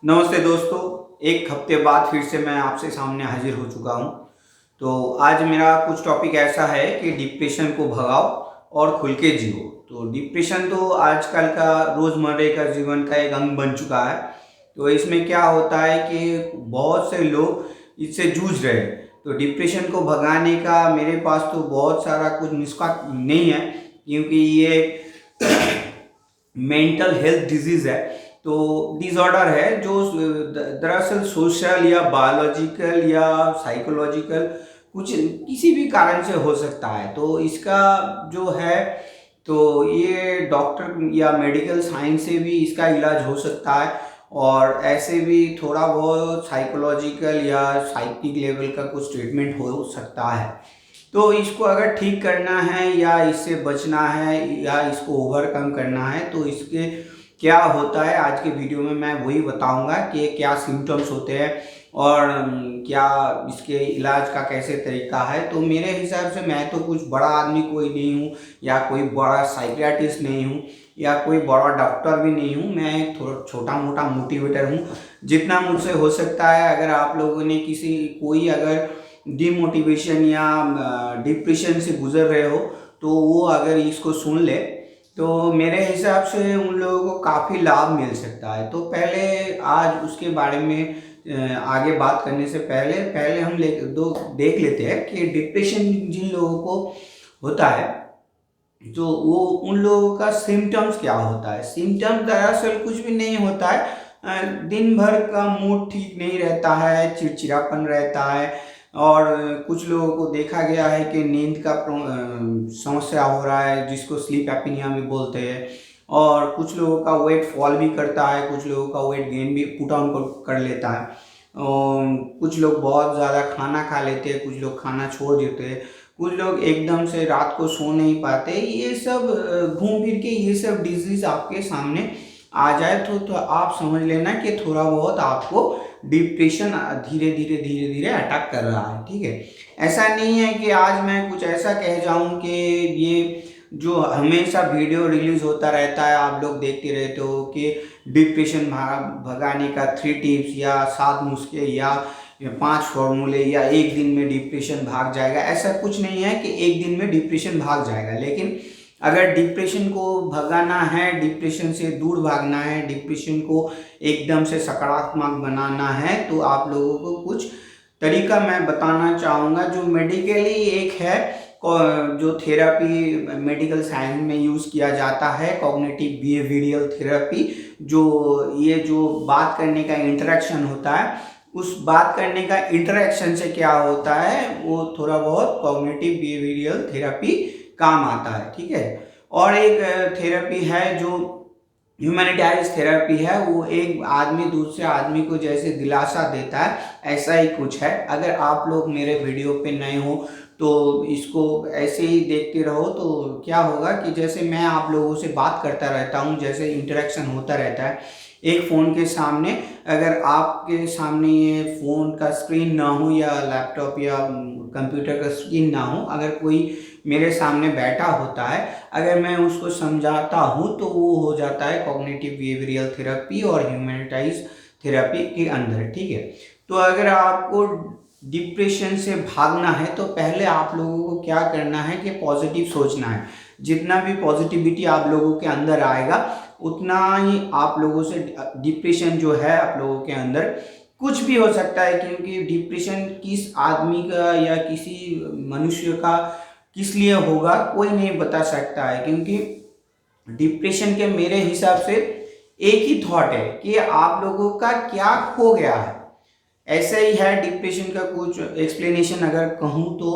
नमस्ते दोस्तों। एक हफ्ते बाद फिर से मैं आपसे सामने हाजिर हो चुका हूँ। तो आज मेरा कुछ टॉपिक ऐसा है कि डिप्रेशन को भगाओ और खुल के जियो। तो डिप्रेशन तो आजकल का रोज़मर्रे का जीवन का एक अंग बन चुका है। तो इसमें क्या होता है कि बहुत से लोग इससे जूझ रहे हैं। तो डिप्रेशन को भगाने का मेरे पास तो बहुत सारा कुछ नुस्खा नहीं है, क्योंकि ये मेंटल हेल्थ डिजीज है। तो डिसऑर्डर है जो दरअसल सोशल या बायोलॉजिकल या साइकोलॉजिकल कुछ किसी भी कारण से हो सकता है। तो इसका जो है, तो ये डॉक्टर या मेडिकल साइंस से भी इसका इलाज हो सकता है, और ऐसे भी थोड़ा बहुत साइकोलॉजिकल या साइकिक लेवल का कुछ ट्रीटमेंट हो सकता है। तो इसको अगर ठीक करना है या इससे बचना है या इसको ओवरकम करना है, तो इसके क्या होता है आज के वीडियो में मैं वही बताऊंगा कि क्या सिम्टम्स होते हैं और क्या इसके इलाज का कैसे तरीका है। तो मेरे हिसाब से मैं तो कुछ बड़ा आदमी कोई नहीं हूँ, या कोई बड़ा साइकियाट्रिस्ट नहीं हूँ, या कोई बड़ा डॉक्टर भी नहीं हूँ। मैं एक थोड़ा छोटा मोटा मोटिवेटर हूँ। जितना मुझसे हो सकता है, अगर आप लोगों ने कोई अगर डिमोटिवेशन या डिप्रेशन से गुजर रहे हो, तो वो अगर इसको सुन ले तो मेरे हिसाब से उन लोगों को काफ़ी लाभ मिल सकता है। तो पहले आज उसके बारे में आगे बात करने से पहले पहले हम देख लेते हैं कि डिप्रेशन जिन लोगों को होता है, तो वो उन लोगों का सिम्टम्स क्या होता है। सिम्टम्स दरअसल कुछ भी नहीं होता है। दिन भर का मूड ठीक नहीं रहता है, चिड़चिड़ापन रहता है, और कुछ लोगों को देखा गया है कि नींद का समस्या हो रहा है, जिसको स्लीप एपनिया भी बोलते हैं। और कुछ लोगों का वेट फॉल भी करता है, कुछ लोगों का वेट गेन भी पुट ऑन कर लेता है। कुछ लोग बहुत ज़्यादा खाना खा लेते हैं, कुछ लोग खाना छोड़ देते हैं, कुछ लोग एकदम से रात को सो नहीं पाते। ये सब घूम फिर के ये सब डिजीज आपके सामने आ जाए तो आप समझ लेना कि थोड़ा बहुत आपको डिप्रेशन धीरे धीरे धीरे धीरे अटैक कर रहा है। ठीक है, ऐसा नहीं है कि आज मैं कुछ ऐसा कह जाऊं कि ये जो हमेशा वीडियो रिलीज होता रहता है, आप लोग देखते रहते हो कि डिप्रेशन भगाने का 3 टिप्स या 7 नुस्खे या 5 फॉर्मूले या एक दिन में डिप्रेशन भाग जाएगा। ऐसा कुछ नहीं है कि एक दिन में डिप्रेशन भाग जाएगा। लेकिन अगर डिप्रेशन को भगाना है, डिप्रेशन से दूर भागना है, डिप्रेशन को एकदम से सकारात्मक बनाना है, तो आप लोगों को कुछ तरीका मैं बताना चाहूँगा जो मेडिकली एक है, जो थेरापी मेडिकल साइंस में यूज़ किया जाता है, कॉग्निटिव बिहेवियरल थेरेपी। जो ये जो बात करने का इंटरेक्शन होता है, उस बात करने का इंटरेक्शन से क्या होता है, वो थोड़ा बहुत कॉग्निटिव बिहेवियरल थेरेपी काम आता है। ठीक है, और एक थेरेपी है जो ह्यूमैनिटाइज थेरेपी है। वो एक आदमी दूसरे आदमी को जैसे दिलासा देता है, ऐसा ही कुछ है। अगर आप लोग मेरे वीडियो पे नए हो तो इसको ऐसे ही देखते रहो, तो क्या होगा कि जैसे मैं आप लोगों से बात करता रहता हूँ, जैसे इंटरेक्शन होता रहता है एक फ़ोन के सामने। अगर आपके सामने ये फ़ोन का स्क्रीन ना हो या लैपटॉप या कंप्यूटर का स्क्रीन ना हो, अगर कोई मेरे सामने बैठा होता है, अगर मैं उसको समझाता हूँ, तो वो हो जाता है कॉग्निटिव बिहेवियरल थेरेपी और ह्यूमैनिटाइज थेरेपी के अंदर। ठीक है, तो अगर आपको डिप्रेशन से भागना है, तो पहले आप लोगों को क्या करना है कि पॉजिटिव सोचना है। जितना भी पॉजिटिविटी आप लोगों के अंदर आएगा, उतना ही आप लोगों से डिप्रेशन जो है आप लोगों के अंदर कुछ भी हो सकता है। क्योंकि डिप्रेशन किस आदमी का या किसी मनुष्य का किस लिए होगा कोई नहीं बता सकता है। क्योंकि डिप्रेशन के मेरे हिसाब से एक ही थॉट है कि आप लोगों का क्या खो गया है। ऐसा ही है डिप्रेशन का कुछ एक्सप्लेनेशन अगर कहूँ तो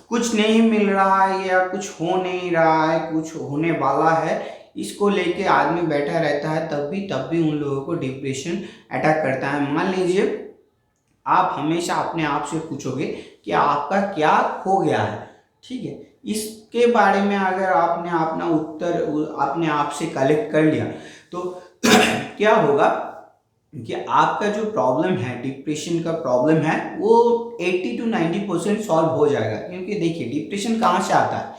कुछ नहीं मिल रहा है या कुछ हो नहीं रहा है, कुछ होने वाला है, इसको लेके आदमी बैठा रहता है, तब भी उन लोगों को डिप्रेशन अटैक करता है। मान लीजिए आप हमेशा अपने आप से पूछोगे कि आपका क्या खो गया है। ठीक है, इसके बारे में अगर आपने अपना उत्तर अपने आप से कलेक्ट कर लिया, तो क्या होगा कि आपका जो प्रॉब्लम है, डिप्रेशन का प्रॉब्लम है, वो 80 to 90% सॉल्व हो जाएगा। क्योंकि देखिए डिप्रेशन कहाँ से आता है,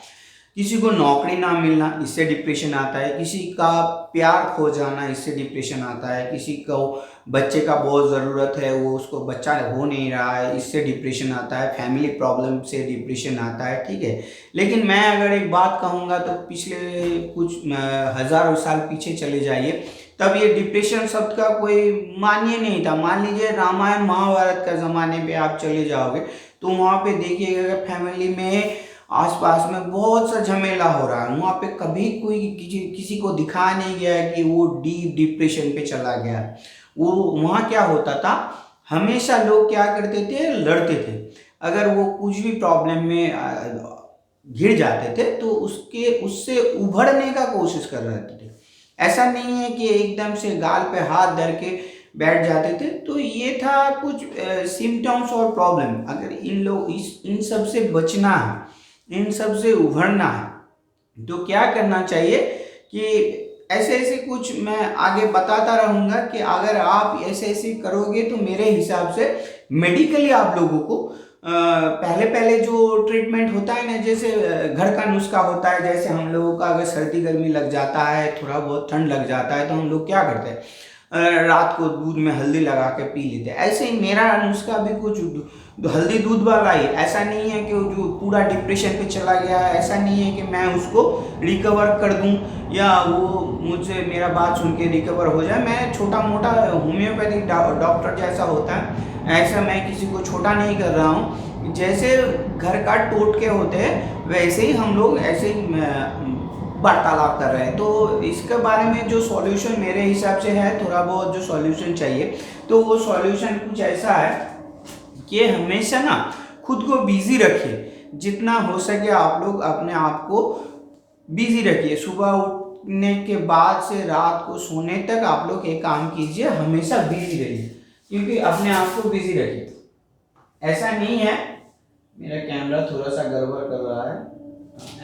किसी को नौकरी ना मिलना, इससे डिप्रेशन आता है। किसी का प्यार खो जाना, इससे डिप्रेशन आता है। किसी को बच्चे का बहुत ज़रूरत है, वो उसको बच्चा हो नहीं रहा है, इससे डिप्रेशन आता है। फैमिली प्रॉब्लम से डिप्रेशन आता है, ठीक है। लेकिन मैं अगर एक बात कहूँगा तो पिछले कुछ हज़ारों साल पीछे चले जाइए, तब ये डिप्रेशन शब्द का कोई मान्य नहीं था। मान लीजिए रामायण महाभारत का ज़माने पे आप चले जाओगे तो वहाँ पे देखिएगा फैमिली में आसपास में बहुत सा झमेला हो रहा है। वहाँ पे कभी कोई किसी को दिखाया नहीं गया है कि वो डीप डिप्रेशन पे चला गया है। वो वहाँ क्या होता था, हमेशा लोग क्या करते थे, लड़ते थे। अगर वो कुछ भी प्रॉब्लम में घिर जाते थे तो उससे उभरने का कोशिश कर रहे थे। ऐसा नहीं है कि एकदम से गाल पे हाथ धर के बैठ जाते थे। तो ये था कुछ सिम्टम्स और प्रॉब्लम। अगर इन सब से बचना है, इन सब से उभरना है, तो क्या करना चाहिए कि ऐसे ऐसे कुछ मैं आगे बताता रहूँगा कि अगर आप ऐसे ऐसे करोगे तो मेरे हिसाब से मेडिकली आप लोगों को पहले पहले जो ट्रीटमेंट होता है ना, जैसे घर का नुस्खा होता है, जैसे हम लोगों का अगर सर्दी गर्मी लग जाता है, थोड़ा बहुत ठंड लग जाता है, तो हम लोग क्या करते हैं, रात को दूध में हल्दी लगा के पी लेते हैं। ऐसे ही मेरा नुस्खा भी कुछ हल्दी दूध वाला ही। ऐसा नहीं है कि वो जो पूरा डिप्रेशन पे चला गया है, ऐसा नहीं है कि मैं उसको रिकवर कर दूं या वो मुझे मेरा बात सुन के रिकवर हो जाए। मैं छोटा मोटा होम्योपैथिक डॉक्टर जैसा होता है, ऐसा मैं किसी को छोटा नहीं कर रहा हूँ। जैसे घर का टोटके होते हैं वैसे ही हम लोग ऐसे ही वार्तालाप कर रहे हैं। तो इसके बारे में जो सॉल्यूशन मेरे हिसाब से है, थोड़ा बहुत जो सॉल्यूशन चाहिए, तो वो सॉल्यूशन कुछ ऐसा है कि हमेशा ना खुद को बिजी रखिए। जितना हो सके आप लोग अपने आप को बिजी रखिए। सुबह उठने के बाद से रात को सोने तक आप लोग एक काम कीजिए, हमेशा बिजी रहिए, क्योंकि अपने आप को बिजी रखिए। ऐसा नहीं है, मेरा कैमरा थोड़ा सा गड़बड़ कर रहा है।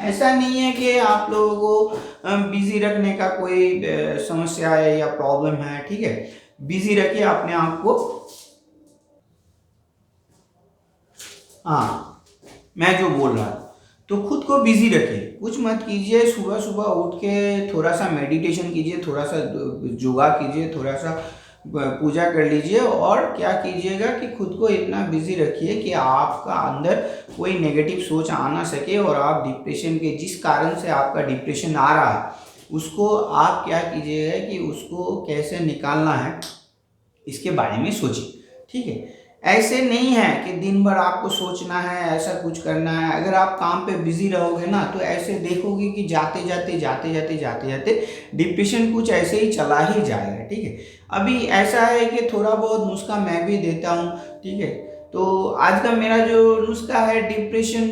ऐसा नहीं है कि आप लोगों को बिजी रखने का कोई समस्या है या प्रॉब्लम है, ठीक है। बिजी रखिए अपने आप को। हाँ, मैं जो बोल रहा तो खुद को बिजी रखिए, कुछ मत कीजिए। सुबह सुबह उठ के थोड़ा सा मेडिटेशन कीजिए, थोड़ा सा योगा कीजिए, थोड़ा सा पूजा कर लीजिए। और क्या कीजिएगा कि खुद को इतना बिजी रखिए कि आपका अंदर कोई नेगेटिव सोच आ ना सके, और आप डिप्रेशन के जिस कारण से आपका डिप्रेशन आ रहा है उसको आप क्या कीजिएगा कि उसको कैसे निकालना है इसके बारे में सोचिए, ठीक है। ऐसे नहीं है कि दिन भर आपको सोचना है, ऐसा कुछ करना है। अगर आप काम पे बिजी रहोगे ना तो ऐसे देखोगे कि जाते जाते डिप्रेशन कुछ ऐसे ही चला ही जाएगा, ठीक है। अभी ऐसा है कि थोड़ा बहुत नुस्खा मैं भी देता हूँ, ठीक है। तो आज का मेरा जो नुस्खा है डिप्रेशन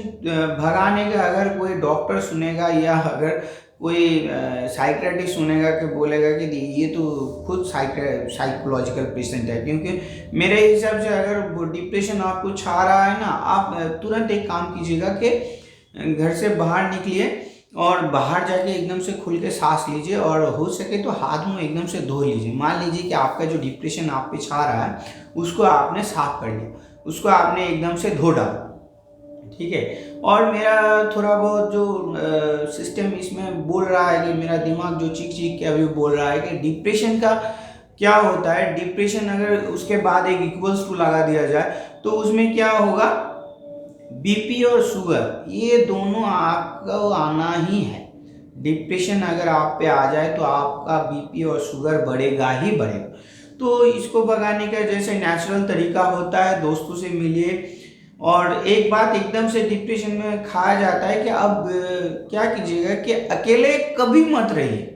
भगाने का, अगर कोई डॉक्टर सुनेगा या अगर कोई साइकियाट्रिस्ट सुनेगा कि बोलेगा कि ये तो खुद साइकोलॉजिकल पेशेंट है। क्योंकि मेरे हिसाब से अगर वो डिप्रेशन आपको छा रहा है ना, आप तुरंत एक काम कीजिएगा कि घर से बाहर निकलिए और बाहर जाके एकदम से खुल के सांस लीजिए, और हो सके तो हाथ मुंह एकदम से धो लीजिए। मान लीजिए कि आपका जो डिप्रेशन आप पे छा रहा है उसको आपने साफ कर लिया, उसको आपने एकदम से धो डाला, ठीक है। और मेरा थोड़ा बहुत जो सिस्टम इसमें बोल रहा है कि मेरा दिमाग जो चीख चीख के अभी बोल रहा है कि डिप्रेशन का क्या होता है। डिप्रेशन अगर उसके बाद एक इक्वल्स टू लगा दिया जाए तो उसमें क्या होगा, बीपी और शुगर ये दोनों आपको आना ही है। डिप्रेशन अगर आप पे आ जाए तो आपका बीपी और शुगर बढ़ेगा ही बढ़ेगा। तो इसको भगाने का जैसे नेचुरल तरीका होता है, दोस्तों से मिलिए। और एक बात एकदम से डिप्रेशन में खाया जाता है कि अब क्या कीजिएगा कि अकेले कभी मत रहिए।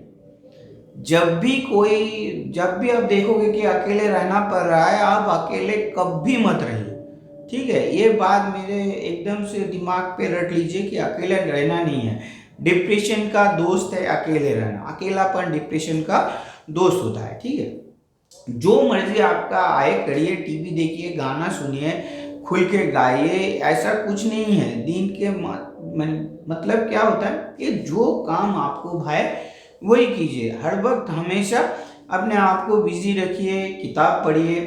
जब भी आप देखोगे कि अकेले रहना पड़ रहा है, आप अकेले कभी मत रहिए, ठीक है। ये बात मेरे एकदम से दिमाग पे रट लीजिए कि अकेले रहना नहीं है। डिप्रेशन का दोस्त है अकेले रहना, अकेलापन डिप्रेशन का दोस्त होता है, ठीक है। जो मर्जी आपका आए करिए, टीवी देखिए, गाना सुनिए, खुल के गाइए, ऐसा कुछ नहीं है। दिन के मतलब क्या होता है कि जो काम आपको भाए वही कीजिए। हर वक्त हमेशा अपने आप को बिजी रखिए, किताब पढ़िए।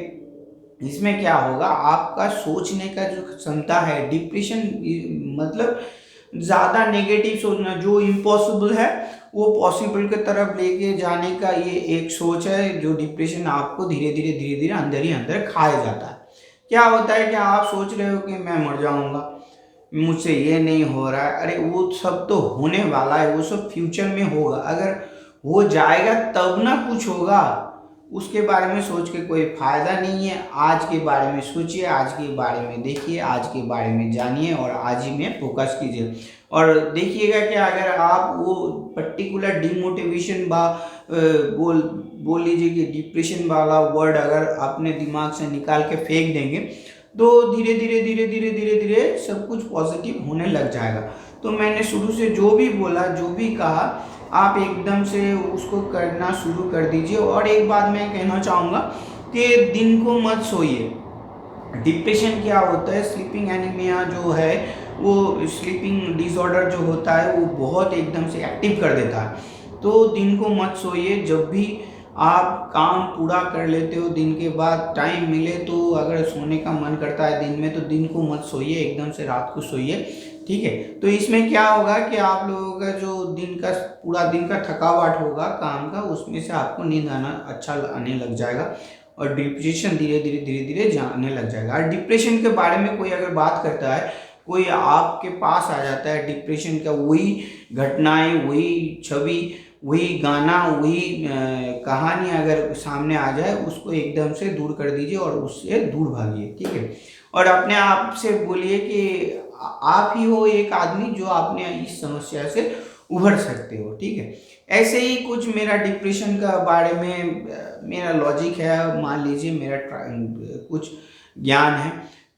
इसमें क्या होगा, आपका सोचने का जो क्षमता है, डिप्रेशन मतलब ज़्यादा नेगेटिव सोचना, जो इम्पॉसिबल है वो पॉसिबल की तरफ लेके जाने का ये एक सोच है, जो डिप्रेशन आपको धीरे धीरे अंदर ही अंदर खाए जाता है। क्या होता है कि आप सोच रहे हो कि मैं मर जाऊंगा, मुझसे ये नहीं हो रहा है, अरे वो सब तो होने वाला है, वो सब फ्यूचर में होगा, अगर हो जाएगा तब ना कुछ होगा। उसके बारे में सोच के कोई फायदा नहीं है। आज के बारे में सोचिए, आज के बारे में देखिए, आज के बारे में जानिए और आज ही में फोकस कीजिए। और देखिएगा कि अगर आप वो पर्टिकुलर डिमोटिवेशन बोल बोल लीजिए कि डिप्रेशन वाला वर्ड अगर अपने दिमाग से निकाल के फेंक देंगे, तो धीरे धीरे सब कुछ पॉजिटिव होने लग जाएगा। तो मैंने शुरू से जो भी बोला, जो भी कहा, आप एकदम से उसको करना शुरू कर दीजिए। और एक बात मैं कहना चाहूँगा कि दिन को मत सोइए। डिप्रेशन क्या होता है, स्लीपिंग एनीमिया जो है, वो स्लीपिंग डिसऑर्डर जो होता है वो बहुत एकदम से एक्टिव कर देता है। तो दिन को मत सोइए। जब भी आप काम पूरा कर लेते हो दिन के बाद, टाइम मिले तो अगर सोने का मन करता है दिन में, तो दिन को मत सोइए, एकदम से रात को सोइए, ठीक है। तो इसमें क्या होगा कि आप लोगों का जो दिन का पूरा दिन का थकावट होगा काम का, उसमें से आपको नींद आना अच्छा आने लग जाएगा और डिप्रेशन धीरे धीरे जाने लग जाएगा। और डिप्रेशन के बारे में कोई अगर बात करता है, कोई आपके पास आ जाता है डिप्रेशन का, वही घटनाएं, वही छवि, वही गाना, वही कहानी अगर सामने आ जाए, उसको एकदम से दूर कर दीजिए और उससे दूर भागिए, ठीक है। और अपने आप से बोलिए कि आप ही हो एक आदमी जो आपने इस समस्या से उभर सकते हो, ठीक है। ऐसे ही कुछ मेरा डिप्रेशन का बारे में मेरा लॉजिक है, मान लीजिए मेरा कुछ ज्ञान है।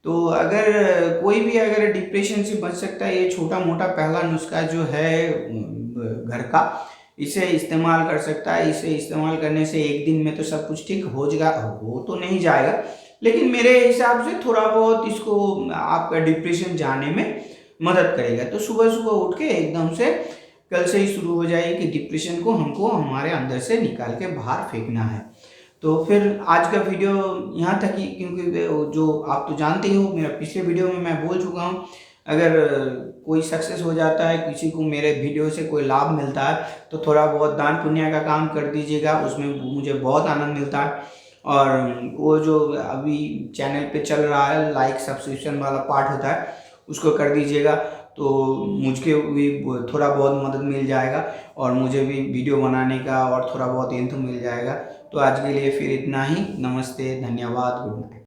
तो अगर कोई भी अगर डिप्रेशन से बच सकता है, ये छोटा मोटा पहला नुस्खा जो है घर का, इसे इस्तेमाल कर सकता है। इसे इस्तेमाल करने से एक दिन में तो सब कुछ ठीक हो जाएगा, हो तो नहीं जाएगा, लेकिन मेरे हिसाब से थोड़ा बहुत इसको आपका डिप्रेशन जाने में मदद करेगा। तो सुबह सुबह उठ के एकदम से कल से ही शुरू हो जाए कि डिप्रेशन को हमको हमारे अंदर से निकाल के बाहर फेंकना है। तो फिर आज का वीडियो यहाँ तक ही, क्योंकि जो आप तो जानते ही हो, मेरा पिछले वीडियो में मैं बोल चुका हूँ, अगर कोई सक्सेस हो जाता है, किसी को मेरे वीडियो से कोई लाभ मिलता है, तो थोड़ा बहुत दान पुण्य का काम कर दीजिएगा, उसमें मुझे बहुत आनंद मिलता है। और वो जो अभी चैनल पे चल रहा है लाइक सब्सक्रिप्शन वाला पार्ट होता है, उसको कर दीजिएगा, तो मुझको भी थोड़ा बहुत मदद मिल जाएगा और मुझे भी वीडियो बनाने का और थोड़ा बहुत इन्फो मिल जाएगा। तो आज के लिए फिर इतना ही। नमस्ते, धन्यवाद, गुड नाइट।